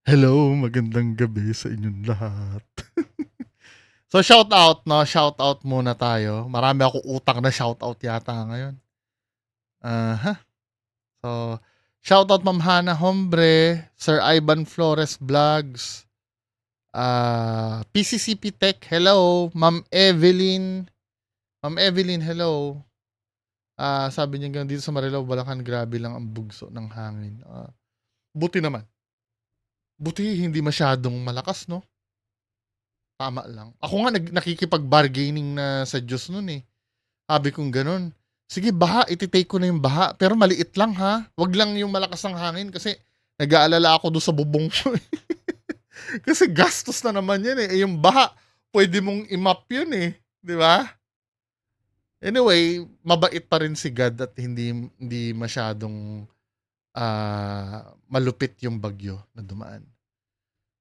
Hello, magandang gabi sa inyong lahat. So shoutout 'no, shoutout muna tayo. Marami akong utang na shoutout yata ngayon. Aha. So, shoutout Ma'am Hana Hombre, Sir Ivan Flores Vlogs, PCCP Tech, hello. Ma'am Evelyn, hello. Sabi niya hanggang dito sa Marilao, Bulacan, grabe lang ang bugso ng hangin. Buti naman. Buti hindi masyadong malakas 'no? Tama lang. Ako nga nakikipag-bargaining na sa Diyos nun, eh. Sabi kong gano'n, "Sige baha, iti-take ko na yung baha, pero maliit lang ha, 'wag lang yung malakas ng hangin kasi nag-aalala ako dun sa bubong ko, eh." Kasi gastos na naman 'yan, eh. Yung baha puwede mong i-mop yun, eh, 'di ba? Anyway, mabait pa rin si God at hindi masyadong, malupit yung bagyo na dumaan.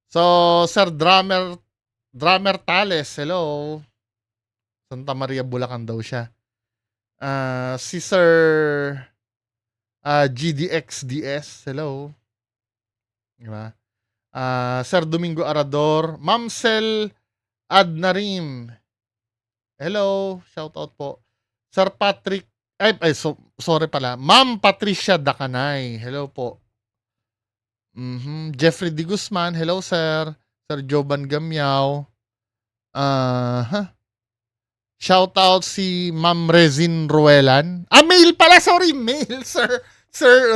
So, Sir Drummer Tales, hello. Santa Maria, Bulacan daw siya. Si Sir GDXDS, hello. Diba? Sir Domingo Arador, Ma'am Sel Adnarim, hello, shoutout po. Sir Patrick, sorry pala, Ma'am Patricia Dakanay, hello po. Jeffrey D. Guzman, hello sir. Sir Joban Gamyao, shoutout si Ma'am Rezin Ruelan. Mail pala, sorry, mail, Sir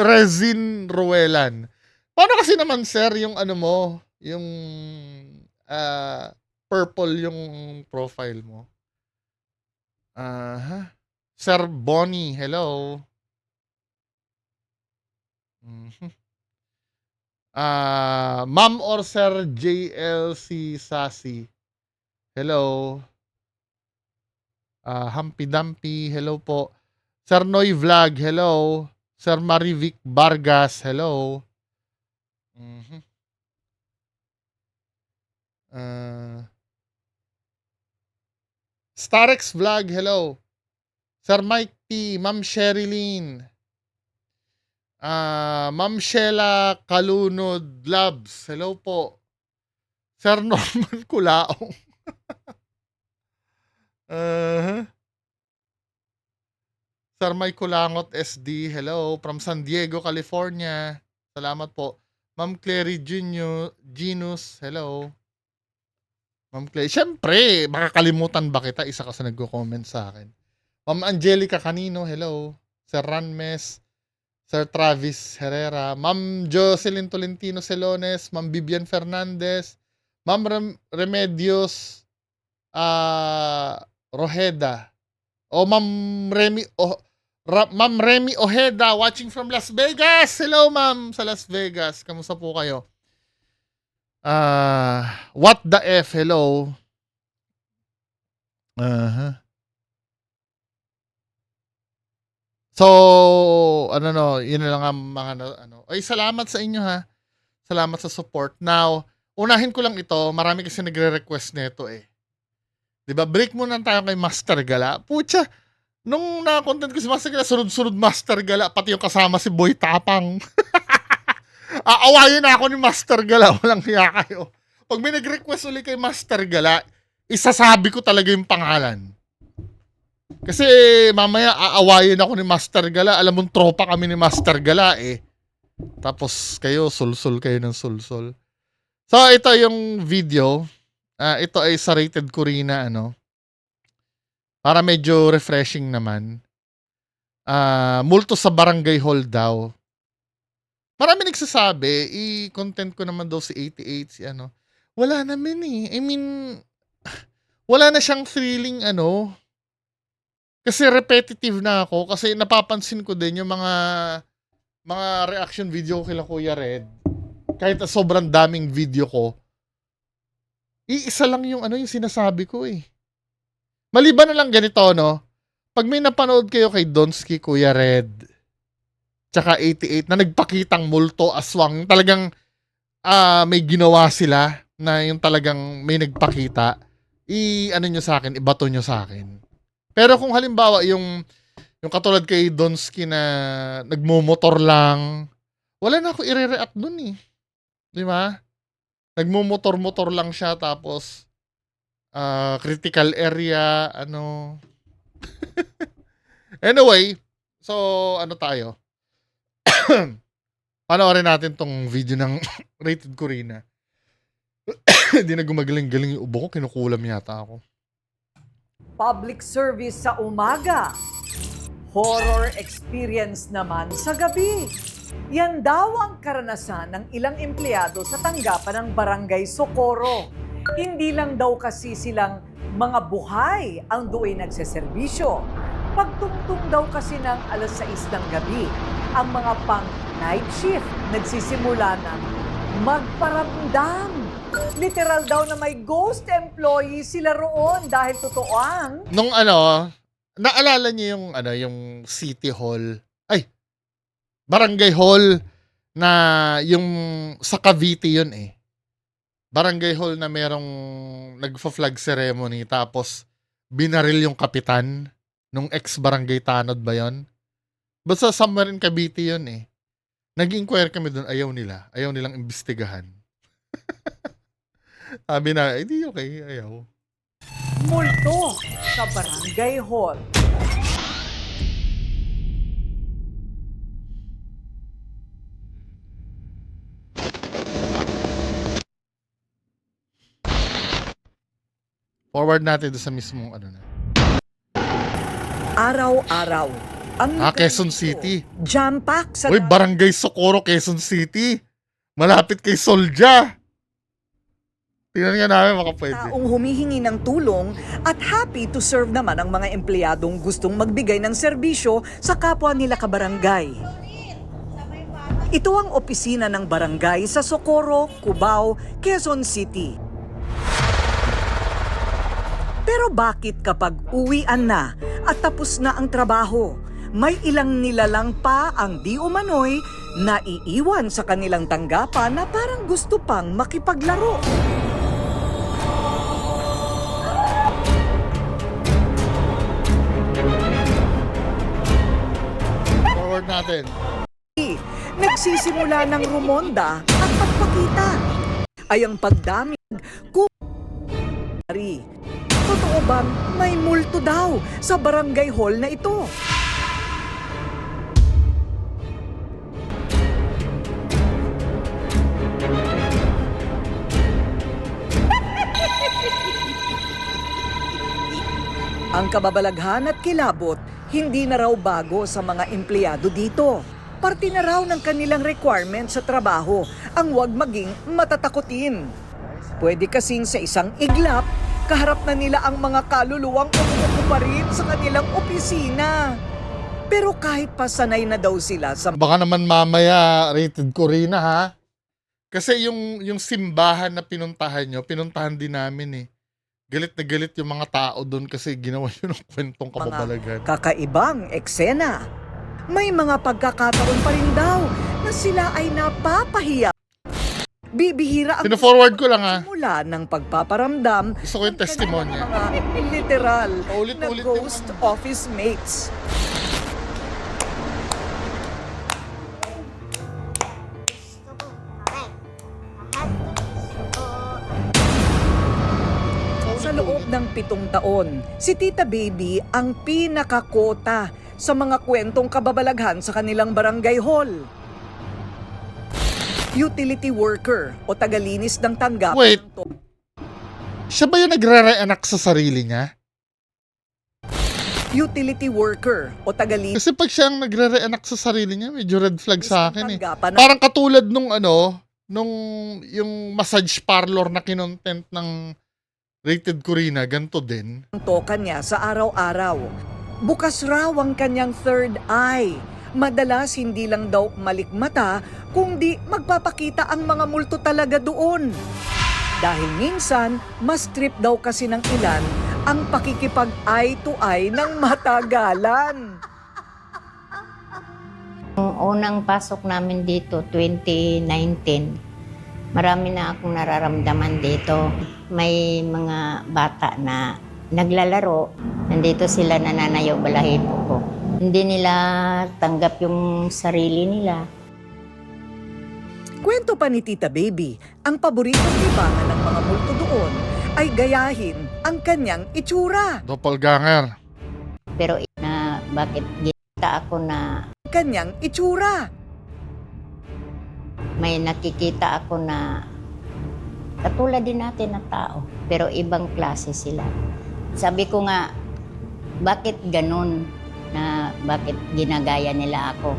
Rezin Ruelan. Paano kasi naman, sir, yung ano mo, yung purple yung profile mo? Sir Bonnie, hello. Mhm. Ma'am or Sir JLC Sassy, hello. Humpy Dumpy, hello po. Sir Noy Vlog, hello. Sir Marivic Vargas, hello. Mhm. Starex Vlog, hello. Sir Mike P, Ma'am Sherilyn, Ma'am Sheila Kalunod Labs, hello po. Sir Norman Culaong. Sir Mike Kulangot SD, hello. From San Diego, California. Salamat po. Ma'am Clary Genus, hello. Ma'am Clary, syempre, makakalimutan ba kita? Isa ka sa nagko-comment sa akin. Ma'am Angelica Canino, hello. Sir Ranmes, Sir Travis Herrera, Ma'am Jocelyn Tolentino Celones, Ma'am Vivian Fernandez, Ma'am Remedios Rojeda, o Ma'am Remy Ojeda watching from Las Vegas. Hello ma'am sa Las Vegas. Kamusta po kayo? What the F, hello. So, yun na lang ang mga Ay, salamat sa inyo ha. Salamat sa support. Now, unahin ko lang ito. Marami kasi nagre-request nito eh. 'Di ba? Break muna tayo kay Master Gala. Pucha, nung na-content ko si Master Gala, sunod-sunod Master Gala, pati yung kasama si Boy Tapang. Aawayin na ako ni Master Gala, walang hiya kayo. Pag may nag-request ulit kay Master Gala, isasabi ko talaga yung pangalan. Kasi mamaya aawayin ako ni Master Gala. Alam mong tropa kami ni Master Gala eh. Tapos kayo, sulsul kayo ng sulsul. So ito yung video. Ito ay sa Rated Corina, para medyo refreshing naman. Multo sa barangay hall daw. Marami nagsasabi, i-content ko naman daw si 88, si Wala naman eh. I mean, wala na siyang thrilling kasi repetitive na ako. Kasi napapansin ko din yung mga reaction video ko kila Kuya Red. Kahit sobrang daming video ko, iisa lang yung yung sinasabi ko eh. Maliban na lang ganito, pag may napanood kayo kay Donsky, Kuya Red, tsaka 88 na nagpakitang multo, aswang, talagang may ginawa sila na yung talagang may nagpakita, nyo sa akin, ibato nyo sa akin. Pero kung halimbawa yung katulad kay Donsky na nagmumotor lang, wala na ako i-react dun eh. Di ba? Nagmumotor-motor lang siya tapos critical area, ano. Anyway, so ano tayo? Panoorin natin tong video ng Rated Corina. Hindi na gumagaling-galing yung ubo ko, kinukulam yata ako. Public service sa umaga. Horror experience naman sa gabi. Yan daw ang karanasan ng ilang empleyado sa tanggapan ng Barangay Socorro. Hindi lang daw kasi silang mga buhay ang do'y nagseserbisyo. Pagtungtong daw kasi ng alas 6 ng gabi, ang mga pang-night shift nagsisimula ng magparamdam. Literal daw na may ghost employee sila roon dahil totoo ang... Nung ano, naalala niyo yung ano, yung City Hall, Barangay Hall na yung sa Cavite yun eh. Barangay Hall na merong nagfa-flag ceremony tapos binaril yung kapitan nung ex-barangay tanod ba yun? Basta somewhere in Cavite yun eh. Nag-inquire kami doon, ayaw nilang imbestigahan. Sabi na, hindi okay, ayaw. Multo sa Barangay Hall. Forward natin doon sa mismong ano na. Araw-araw. Ang Quezon ganito, City. Jam-pack sa... Uy, Barangay Socorro, Quezon City. Malapit kay Solja. Tingnan nga namin makapwede. taong humihingi ng tulong at happy to serve naman ang mga empleyadong gustong magbigay ng serbisyo sa kapwa nila kabarangay. Ito ang opisina ng barangay sa Socorro, Cubao, Quezon City. Pero bakit kapag uwian na at tapos na ang trabaho, may ilang nilalang pa ang di umano'y naiiwan sa kanilang tanggapan na parang gusto pang makipaglaro? Forward natin. Nagsisimula ng rumonda at pagpakita ay ang pagdamig kung totoo bang may multo daw sa barangay hall na ito? Ang kababalaghan at kilabot hindi na raw bago sa mga empleyado dito. Parte na raw ng kanilang requirement sa trabaho ang huwag maging matatakutin. Pwede kasing sa isang iglap, kaharap na nila ang mga kaluluwang umuupo pa rin sa kanilang opisina. Pero kahit pa sanay na daw sila sa... Baka naman mamaya Rated Corina ha. Kasi yung simbahan na pinuntahan nyo, pinuntahan din namin eh. Galit na galit yung mga tao doon kasi ginawa yun ng kwentong kababalagan. Kakaibang eksena. May mga pagkakataon pa rin daw na sila ay napapahiya. Bibihira ang Pino-forward ko lang ha. simula ng pagpaparamdam Gusto ko yung ng testimonya. kanilang mga literal na Paulit-ulit yung ghost office mates. Sa loob ng 7 taon, si Tita Baby ang pinakakota sa mga kwentong kababalaghan sa kanilang barangay hall. Utility worker o tagalinis ng tanggapan. Wait. Siya ba yung nagre-reenact sa sarili niya? Utility worker o tagalinis Kasi pag siya ang nagre-reenact sa sarili niya, medyo red flag sa akin eh. tanggapan ng Parang katulad nung yung massage parlor na kinontent ng Rated Corina, ganito din. toka niya sa araw-araw. Bukas raw ang kanyang third eye. Madalas hindi lang daw malikmata, kundi magpapakita ang mga multo talaga doon. Dahil minsan, mas trip daw kasi ng ilan ang pakikipag-eye to eye ng matagalan. Nung unang pasok namin dito, 2019, marami na akong nararamdaman dito. May mga bata na naglalaro, nandito sila nananayaw balahibo ko. Hindi nila tanggap yung sarili nila. Kwento pa ni Tita Baby, ang paboritong libangan ng mga multo doon ay gayahin ang kanyang itsura. Doppelganger. Pero na bakit ginita ako na Kanyang itsura. may nakikita ako na katulad din natin na tao, pero ibang klase sila. Sabi ko nga, bakit ganun na bakit ginagaya nila ako?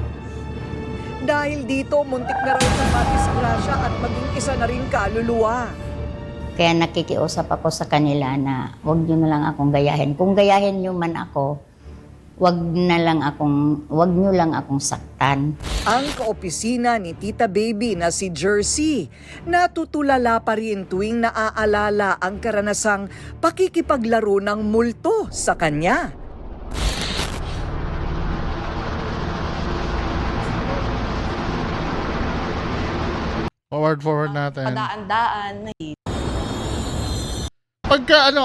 Dahil dito, muntik na raw siyang madisgrasya at maging isa na rin kaluluwa. Kaya nakikiusap ako sa kanila na huwag nyo na lang akong gayahin. Kung gayahin nyo man ako, huwag nyo lang akong saktan. Ang kaopisina ni Tita Baby na si Jersey, natutulala pa rin tuwing naaalala ang karanasang pakikipaglaro ng multo sa kanya. Forward natin. Padaan-daan na Pagka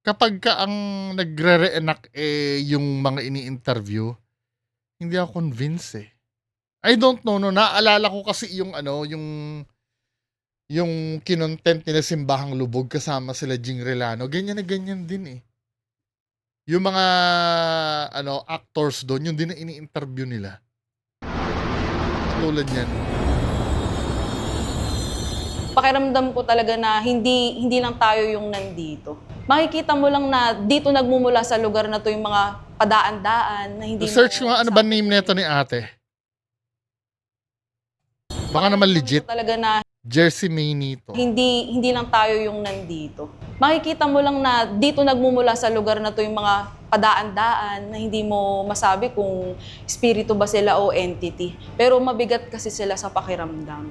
kapag ka ang nagre-reenact yung mga ini-interview, hindi ako convinced eh. I don't know, no. Naalala ko kasi yung kinontent nila Simbahang Lubog kasama sila Jing Relano. Ganyan na ganyan din eh. Yung mga actors doon, yun din na ini-interview nila. Tulad yan. pakiramdam ko talaga na hindi lang tayo yung nandito. Makikita mo lang na dito nagmumula sa lugar na to yung mga padaan-daan na hindi Search mo ko nga ano ba name nito ni ate. Baka naman legit. Talaga na Jersey Maynito. hindi lang tayo yung nandito. Makikita mo lang na dito nagmumula sa lugar na to yung mga padaan-daan na hindi mo masabi kung espiritu ba sila o entity. Pero mabigat kasi sila sa pakiramdam.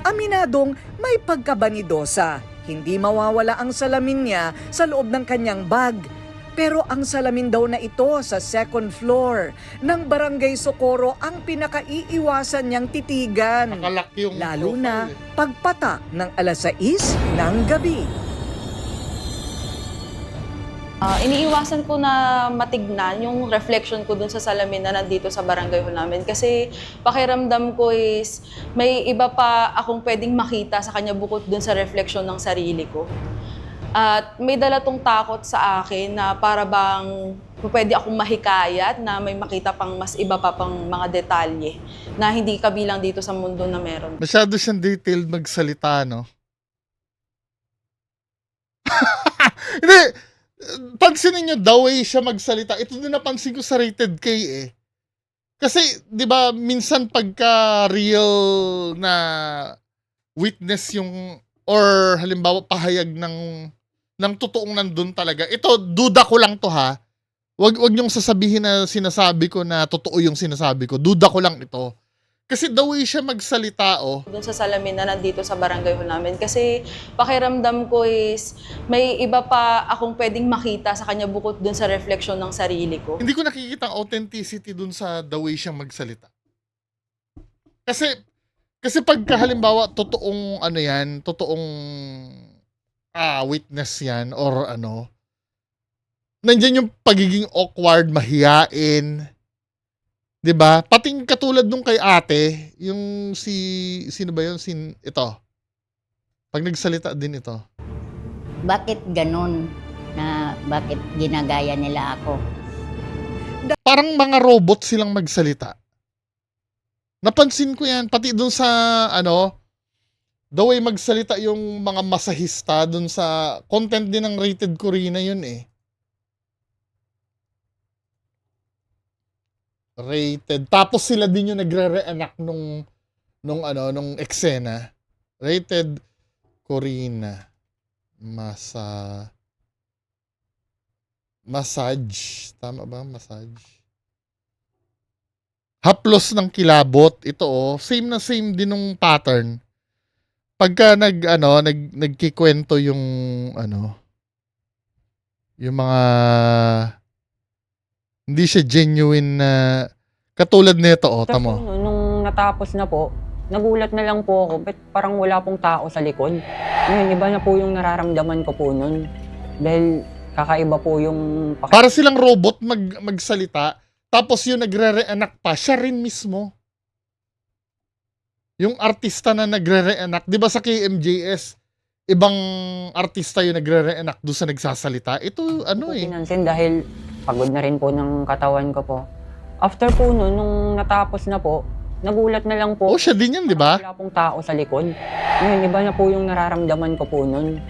Aminadong may pagkabanidosa. Hindi mawawala ang salamin niya sa loob ng kanyang bag. Pero ang salamin daw na ito sa second floor ng Barangay Socorro ang pinakaiiwasan niyang titigan. Nakalaki yung Lalo profile na eh. pagpatak ng alas 6 ng gabi. Iniiwasan ko na matignan yung reflection ko dun sa salamin na nandito sa barangay ho namin. Kasi pakiramdam ko is may iba pa akong pwedeng makita sa kanya bukod dun sa reflection ng sarili ko. At may dala tong takot sa akin na para bang pwede akong mahikayat na may makita pang mas iba pa pang mga detalye na hindi kabilang dito sa mundo na meron. Masyado siyang detailed magsalita, no? Hindi! Pansinin niyo, the way siya magsalita. Ito din napansin ko sa Rated K eh. Kasi, di ba, minsan pagka real na witness yung, or halimbawa pahayag ng totoong nandun talaga. Ito, duda ko lang to ha. Wag niyong sasabihin na sinasabi ko na totoo yung sinasabi ko. Duda ko lang ito. Kasi the way siya magsalita, oh. Doon sa salamin na nandito sa barangay ho namin. Kasi pakiramdam ko is may iba pa akong pwedeng makita sa kanya bukod doon sa reflection ng sarili ko. Hindi ko nakikita ang authenticity dun sa the way siyang magsalita. Kasi pagka halimbawa totoong totoong witness yan or nandiyan yung pagiging awkward, mahiyain. 'Di ba? Pating katulad nung kay ate, yung sino ba yun? Ito. Pag nagsalita din ito. Bakit ganun na bakit ginagaya nila ako? Parang mga robot silang magsalita. Napansin ko yan, pati dun sa, the way magsalita yung mga masahista dun sa content din ng Rated Corina yun eh. Rated. Tapos sila din yung nagre-reenact nung eksena. Rated Corina. Massage. Tama ba? Massage. Haplos ng kilabot. Ito same na same din nung pattern. Pagka nagkikwento yung yung mga hindi siya genuine na katulad nito, tamo. Nung natapos na po, nagulat na lang po ako, ba't parang wala pong tao sa likod. Ngayon, iba na po yung nararamdaman ko po nun. Dahil kakaiba po yung Para silang robot magsalita, Tapos yung nagre-reenact pa, siya rin mismo. Yung artista na nagre-reenact, di ba sa KMJS, ibang artista yung nagre-reenact doon sa nagsasalita. Ito, ano eh. Pinansin dahil pagod na rin po ng katawan ko po. After po nun, nung natapos na po, nagulat na lang po. Oh, siya din yan, di ba? Wala pong tao sa likod. Ngayon, iba na po yung nararamdaman ko po nun.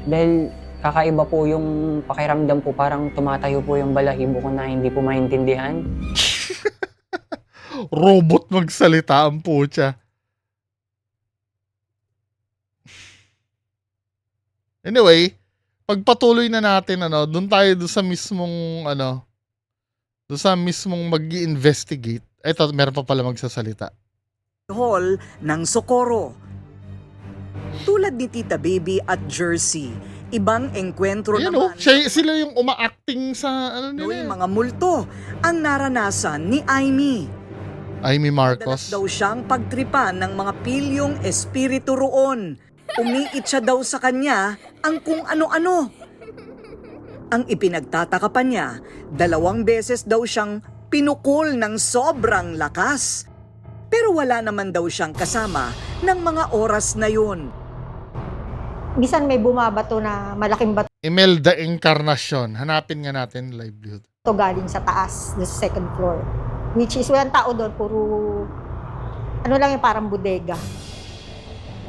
Dahil kakaiba po yung pakiramdam po, parang tumatayo po yung balahibo ko na hindi po maintindihan. Robot magsalita ang putya. Anyway, pagpatuloy na natin, doon tayo doon sa mismong, doon sa mismong mag-i-investigate. Ito, meron pa pala magsasalita. Hall ng Socorro. Tulad ni Tita Baby at Jersey, ibang engkwentro Ayan naman sila yung uma-acting sa, yung mga multo ang naranasan ni Aimee. Amy Dalas Marcos. daw siyang pagtripan ng mga pilyong espiritu roon. Umiit siya daw sa kanya ang kung ano-ano. Ang ipinagtataka pa niya, 2 beses daw siyang pinukol ng sobrang lakas. Pero wala naman daw siyang kasama ng mga oras na yun. Minsan may bumabato na malaking bato Imelda Encarnacion. Hanapin nga natin livelihood. galing sa taas, sa second floor. Which is, walang tao doon, puro, ano lang yung parang bodega.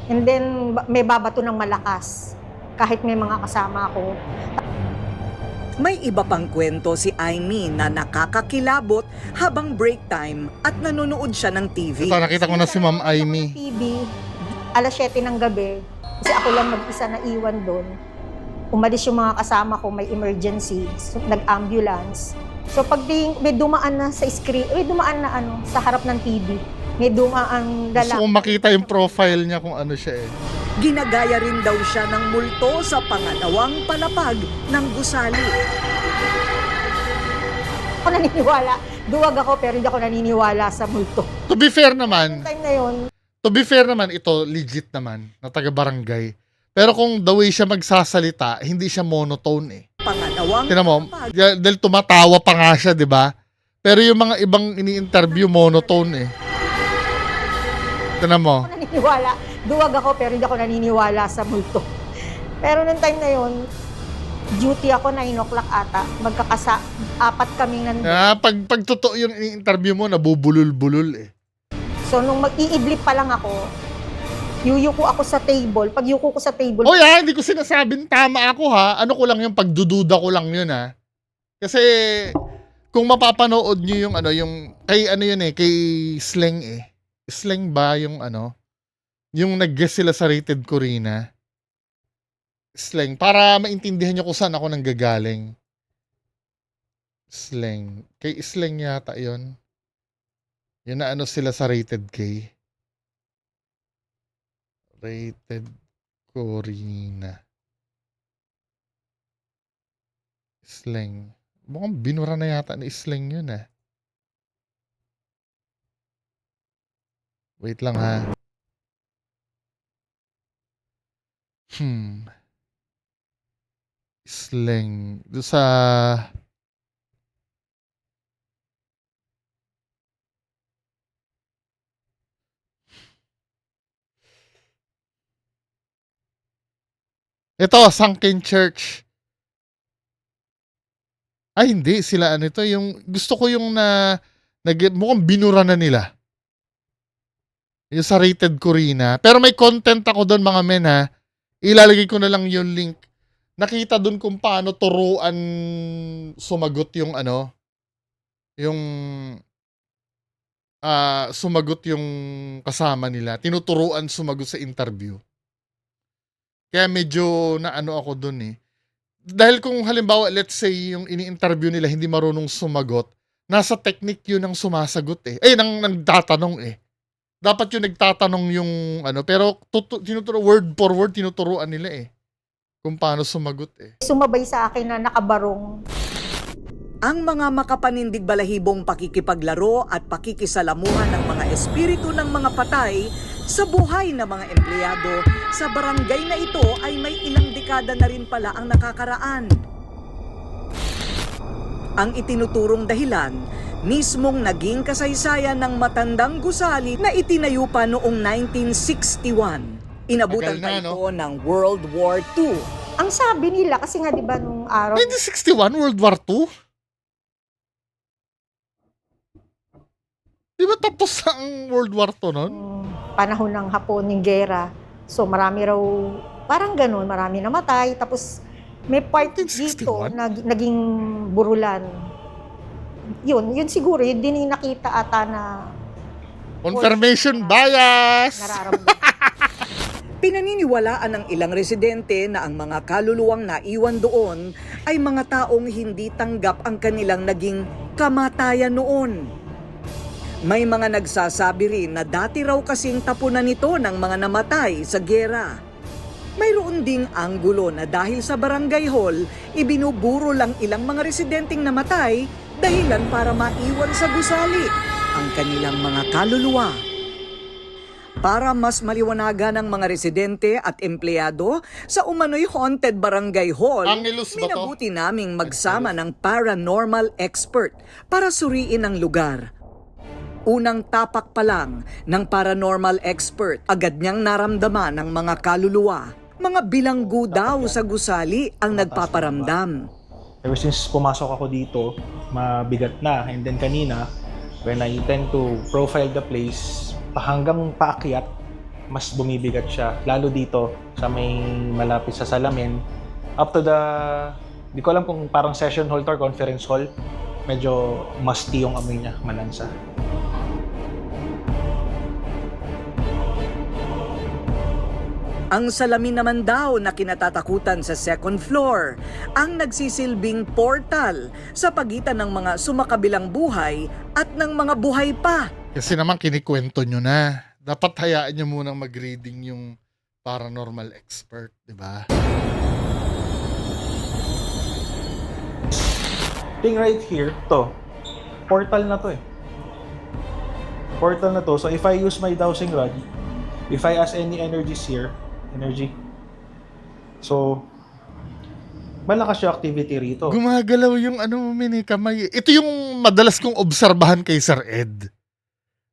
And then, may babato ng malakas. Kahit may mga kasama ako. May iba pang kwento si Aimee na nakakakilabot habang break time at nanonood siya ng TV. Ito, nakita ko na si Ma'am Aimee. TV, alas 7 ng gabi, kasi ako lang mag-isa na iwan doon. Umalis yung mga kasama ko, may emergency, so, nag-ambulance. So pagdating, may dumaan na sa screen, may dumaan na sa harap ng TV. May dumaan Gusto lalaki. kong makita yung profile niya kung ano siya eh. Ginagaya rin daw siya ng multo sa pangalawang palapag ng gusali. Ako naniniwala. Duwag ako pero hindi ako naniniwala sa multo. To be fair naman, Time na yun, ito legit naman na taga-barangay. Pero kung the way siya magsasalita, hindi siya monotone eh. Pangalawang Tingnan mo, palapag. dahil tumatawa pa nga siya, di ba? Pero yung mga ibang ini-interview, monotone eh. Tingnan mo. ako naniniwala. Duwag ako pero hindi ako naniniwala sa multo. Pero nung time na yun, duty ako 9 o'clock ata. Apat kaming nandun. Pag totoo yung ini-interview mo, nabubulol-bulol eh. So nung mag-iiblip pa lang ako, yuyuko ako sa table. Pag yuko ko sa table, Oh yeah, hindi ko sinasabing tama ako ha. Ano ko lang yung pagdududa ko lang yun ha. Kasi kung mapapanood nyo yung yung kay yun eh, kay Sleng eh. Sleng ba yung yung nag-guest sila sa Rated Corina? Sleng. Para maintindihan nyo kung saan ako nanggagaling. Sleng. Kay Sleng yata yun. Yun na sila sa Rated K. Rated Corina. Sleng. Mukhang binura na yata ni Sleng yun ah. Wait lang ha. Sleng. Doon sa... Ito, Sunken Church. Ay, hindi. Sila ito. Yung, gusto ko yung mukhang binura na nila. Yung sa Rated Corina. Pero may content ako doon mga men ha. Ilalagay ko na lang yung link. Nakita doon kung paano turuan sumagot yung yung sumagot yung kasama nila. Tinuturuan sumagot sa interview. Kaya medyo ako doon eh. Dahil kung halimbawa, let's say, yung ini-interview nila hindi marunong sumagot, nasa technique yun ang sumasagot eh. Nang nagtatanong eh. Dapat yung nagtatanong yung pero word for word tinuturuan nila eh. Kung paano sumagot eh. sumabay sa akin na nakabarong. Ang mga makapanindig balahibong pakikipaglaro at pakikisalamuhan ng mga espiritu ng mga patay sa buhay ng mga empleyado sa barangay na ito ay may ilang dekada na rin pala ang nakakaraan. Ang itinuturong dahilan, mismong naging kasaysayan ng matandang gusali na itinayo pa noong 1961. Inabutan Tagal na, pa ito ng World War II. Ang sabi nila, kasi nga di ba nung araw, 1961, World War II? Di ba tapos ang World War II nun? panahon ng Hapon, ng gera. So marami raw, parang ganun, marami namatay. Tapos may part dito 1961? na naging burulan. Yun siguro, yun din yung nakita ata na Confirmation bias! nararamdaman. Pinaniniwalaan ng ilang residente na ang mga kaluluwang naiwan doon ay mga taong hindi tanggap ang kanilang naging kamatayan noon. May mga nagsasabi rin na dati raw kasing tapunan nito ng mga namatay sa gera. Mayroon ding anggulo na dahil sa barangay hall, ibinuburo lang ilang mga residenteng namatay dahilan para maiwan sa gusali ang kanilang mga kaluluwa. Para mas maliwanagan ng mga residente at empleyado sa umano'y haunted barangay hall, Angelus ba to? minabuti naming magsama ng paranormal expert para suriin ang lugar. Unang tapak pa lang ng paranormal expert, agad niyang naramdaman ng mga kaluluwa. Mga bilanggo daw sa gusali ang nagpaparamdam. Ever since pumasok ako dito, mabigat na. And then kanina, when I tend to profile the place, hanggang paakyat, mas bumibigat siya. Lalo dito, sa may malapit sa salamin. Up to the, di ko alam kung parang session hall or conference hall, medyo musty yung amoy niya, malansa. Ang salamin naman daw na kinatatakutan sa second floor ang nagsisilbing portal sa pagitan ng mga sumakabilang buhay at ng mga buhay pa. Kasi naman kinikwento nyo na. Dapat hayaan nyo munang mag-reading yung paranormal expert, di ba? Thing right here, to. Portal na to eh. Portal na to. So if I use my dowsing rod, if I ask any energies here, energy. So, malakas yung activity rito. Gumagalaw yung mini kamay. Ito yung madalas kong obserbahan kay Sir Ed.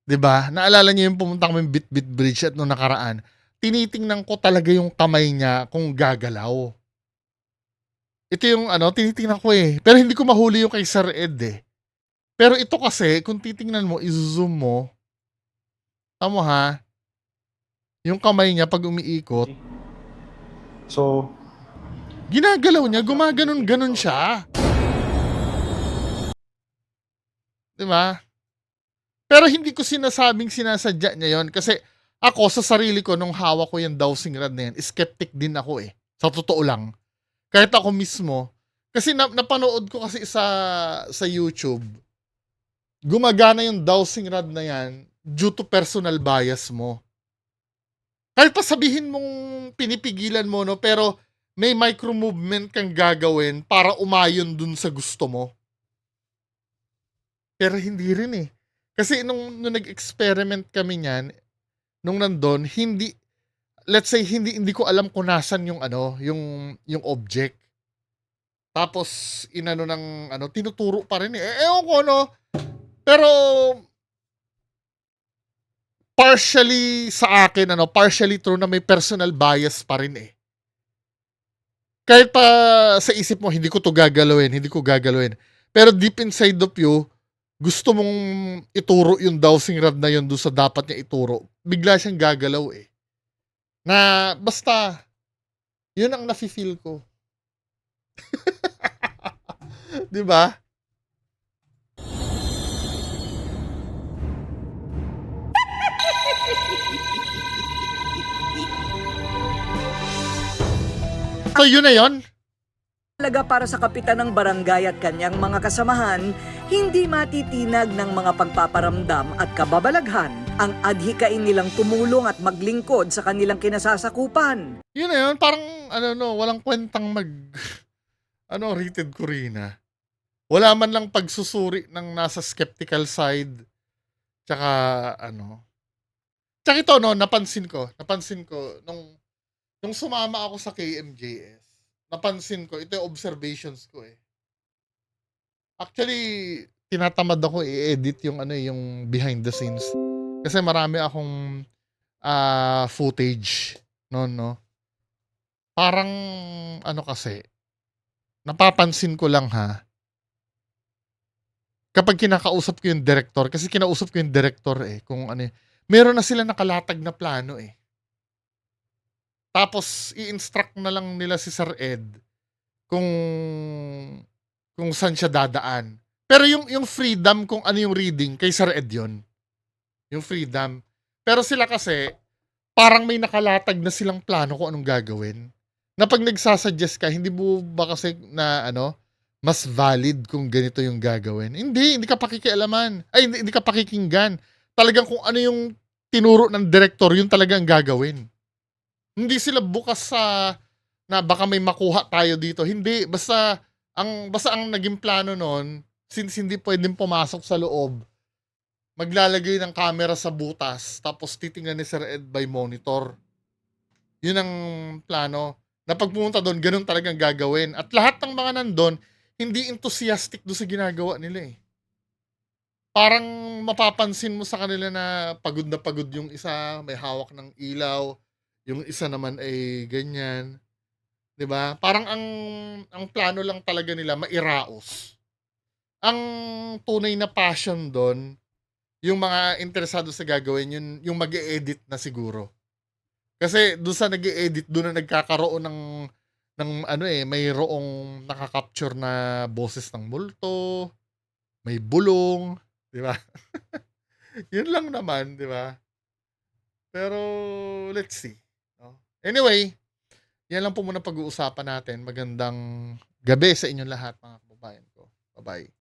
'Di ba? Naalala niyo yung pumunta kami Bit-Bit Bridge at nung nakaraan, tinitingnan ko talaga yung kamay niya kung gagalaw. Ito yung tinitingnan ko eh. Pero hindi ko mahuli yung kay Sir Ed eh. Pero ito kasi, kung titingnan mo, i-zoom mo, tamo ha, yung kamay niya pag umiikot, So, ginagalaw niya, gumaganon-ganon siya. Di ba? Pero hindi ko sinasabing sinasadya niya yon kasi ako sa sarili ko nung hawak ko yung dowsing rod na yan, skeptic din ako eh. Sa totoo lang. Kahit ako mismo. Kasi napanood ko kasi sa YouTube, gumagana yung dowsing rod na yan due to personal bias mo. Kahit pa sabihin mong pinipigilan mo, no, pero may micro movement kang gagawin para umayon dun sa gusto mo. Pero hindi rin eh. Kasi nung nag-experiment kami niyan, nung nandun, let's say hindi ko alam kung nasan yung yung object. Tapos tinuturo pa rin eh. Ewan ko pero partially sa akin, partially true na may personal bias pa rin eh. Kahit pa sa isip mo, hindi ko gagalawin. Pero deep inside of you, gusto mong ituro yung dowsing rod na yun doon sa dapat niya ituro. Bigla siyang gagalaw eh. Na basta, yun ang nafe-feel ko. Di ba? So yun na yun. Talaga para sa kapitan ng barangay at kanyang mga kasamahan, hindi matitinag ng mga pagpaparamdam at kababalaghan ang adhikain nilang tumulong at maglingkod sa kanilang kinasasakupan. Yun na yun. Parang, walang kwentang rated Corina. Wala man lang pagsusuri ng nasa skeptical side. Tsaka, Tsaka ito, napansin ko, nung sumama ako sa KMJS, napansin ko, ito yung observations ko eh. Actually, tinatamad ako i-edit yung ano, yung behind the scenes. Kasi marami akong footage noon, no. Parang ano kasi, napapansin ko lang ha, kapag kinakausap ko yung director, kasi kinausap ko yung director kung ano, meron na sila nakalatag na plano Tapos i-instruct na lang nila si Sir Ed kung saan siya dadaan. Pero yung freedom kung ano yung reading, kay Sir Ed yun. Yung freedom. Pero sila kasi, parang may nakalatag na silang plano kung anong gagawin. Na pag nagsasuggest ka, hindi mo ba kasi na mas valid kung ganito yung gagawin? Hindi ka pakikialaman. Ay, hindi ka pakikinggan. Talagang kung ano yung tinuro ng director, yun talagang gagawin. Hindi sila bukas sa na baka may makuha tayo dito. Hindi, basta ang naging plano noon, since hindi pwedeng pumasok sa loob, maglalagay ng camera sa butas, tapos titingnan ni Sir Ed by monitor. Yun ang plano. Na pag pumunta doon, ganun talagang gagawin. At lahat ng mga nandun, hindi enthusiastic doon sa ginagawa nila Parang mapapansin mo sa kanila na pagod yung isa, may hawak ng ilaw, yung isa naman ay ganyan. 'Di ba? Parang ang plano lang talaga nila mairaos. Ang tunay na passion doon, yung mga interesado sa gagawin, yun yung mag-e-edit na siguro. Kasi doon sa nag-e-edit, doon na nagkakaroon ng mayroong naka-capture na boses ng multo, may bulong, 'di ba? Yun lang naman, 'di ba? Pero let's see, no? Anyway, yan lang po muna pag-uusapan natin. Magandang gabi sa inyong lahat, mga kababayan ko. Bye-bye.